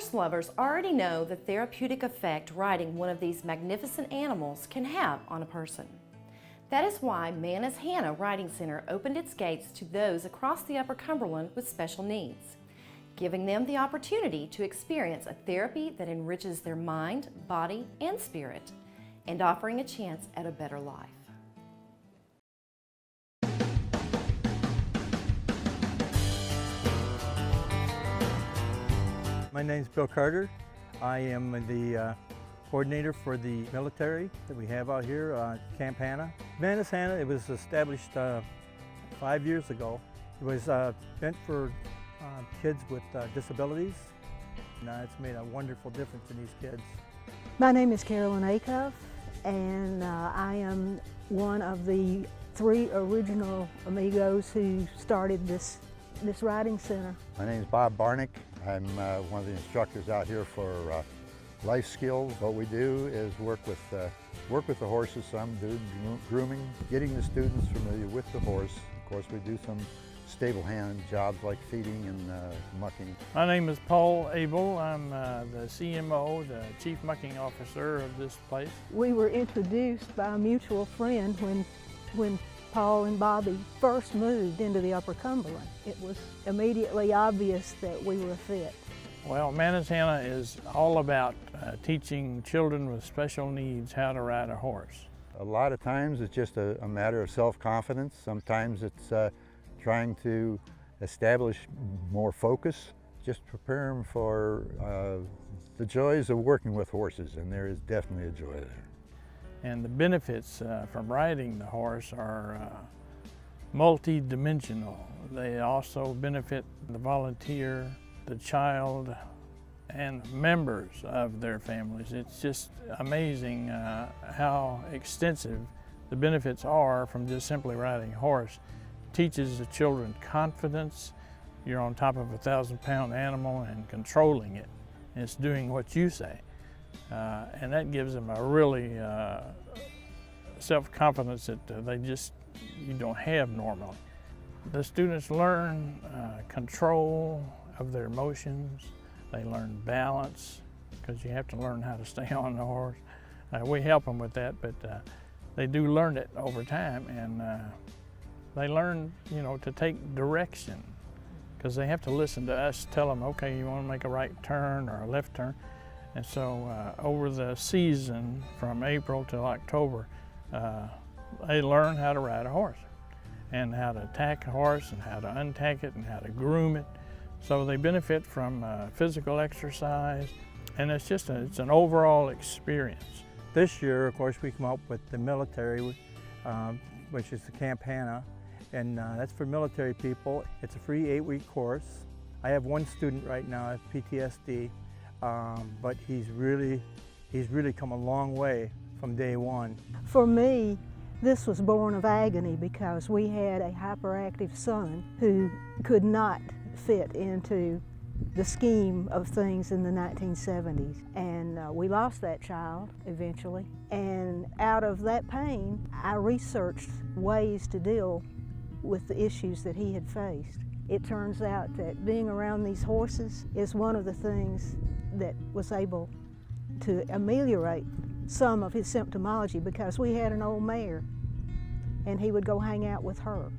Horse lovers already know the therapeutic effect riding one of these magnificent animals can have on a person. That is why Manna's Hana Riding Center opened its gates to those across the Upper Cumberland with special needs, giving them the opportunity to experience a therapy that enriches their mind, body, and spirit, and offering a chance at a better life. My name is Bill Carter. I am the coordinator for the military that we have out here, Camp Hana. Manna's Hana, it was established 5 years ago. It was meant for kids with disabilities. It's made a wonderful difference in these kids. My name is Carolyn Acuff, and I am one of the 3 original amigos who started this riding center. My name is Bob Barnick. I'm one of the instructors out here for life skills. What we do is work with the horses. Some do grooming, getting the students familiar with the horse. Of course, we do some stable hand jobs like feeding and mucking. My name is Paul Abel. I'm the CMO, the Chief Mucking Officer of this place. We were introduced by a mutual friend when Paul and Bobby first moved into the Upper Cumberland. It was immediately obvious that we were a fit. Well, Manna's Hana is all about teaching children with special needs how to ride a horse. A lot of times it's just a matter of self-confidence. Sometimes it's trying to establish more focus, just prepare them for the joys of working with horses, and there is definitely a joy there. And the benefits from riding the horse are multi-dimensional. They also benefit the volunteer, the child, and members of their families. It's just amazing how extensive the benefits are from just simply riding a horse. It teaches the children confidence. You're on top of a 1,000-pound animal and controlling it. And it's doing what you say. And that gives them a really self-confidence that you don't have normally. The students learn control of their emotions. They learn balance, because you have to learn how to stay on the horse. We help them with that, but they do learn it over time, and they learn, to take direction, because they have to listen to us tell them, okay, you want to make a right turn or a left turn. And so over the season, from April till October, they learn how to ride a horse and how to tack a horse and how to untack it and how to groom it. So they benefit from physical exercise, and it's an overall experience. This year, of course, we come up with the military, which is the Camp Hana, and that's for military people. It's a free 8-week course. I have one student right now with PTSD. But he's really come a long way from day one. For me, this was born of agony because we had a hyperactive son who could not fit into the scheme of things in the 1970s. And we lost that child eventually. And out of that pain, I researched ways to deal with the issues that he had faced. It turns out that being around these horses is one of the things that was able to ameliorate some of his symptomology, because we had an old mare and he would go hang out with her.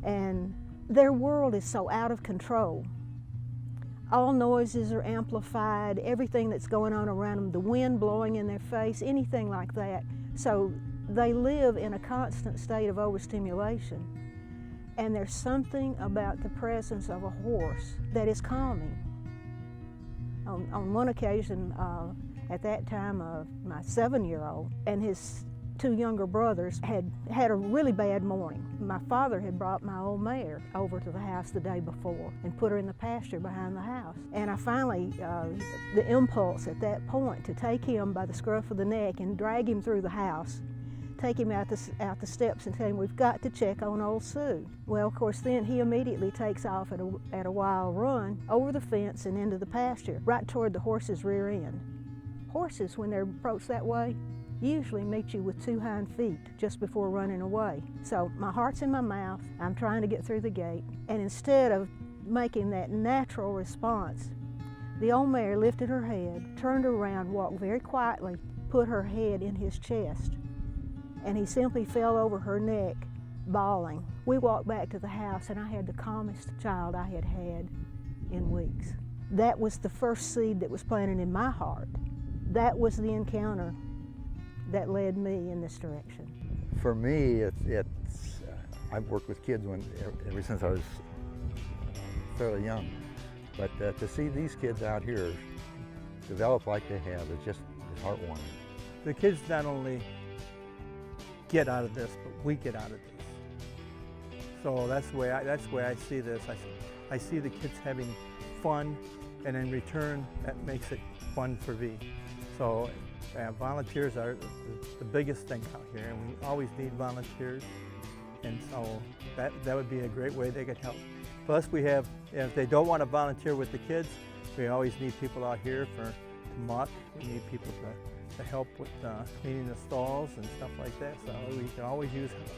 And their world is so out of control. All noises are amplified, everything that's going on around them, the wind blowing in their face, anything like that. So they live in a constant state of overstimulation. And there's something about the presence of a horse that is calming. On one occasion, at that time, my 7-year-old and his 2 younger brothers had a really bad morning. My father had brought my old mare over to the house the day before and put her in the pasture behind the house. And I finally, the impulse at that point to take him by the scruff of the neck and drag him through the house, take him out the steps and tell him, we've got to check on old Sue. Well, of course, then he immediately takes off at a wild run over the fence and into the pasture, right toward the horse's rear end. Horses, when they're approached that way, usually meet you with 2 hind feet just before running away. So my heart's in my mouth, I'm trying to get through the gate, and instead of making that natural response, The old mare lifted her head, turned around, walked very quietly, put her head in his chest, and he simply fell over her neck, bawling. We walked back to the house, and I had the calmest child I had had in weeks. That was the first seed that was planted in my heart. That was the encounter that led me in this direction. For me, I've worked with kids ever since I was fairly young, but to see these kids out here develop like they have is heartwarming. The kids not only get out of this, but we get out of this. So that's the way I see this. I see the kids having fun, and in return, that makes it fun for me. So volunteers are the biggest thing out here, and we always need volunteers. And so that would be a great way they could help. Plus we have, if they don't want to volunteer with the kids, we always need people out here to muck. We need people to help with cleaning the stalls and stuff like that. So we can always use help.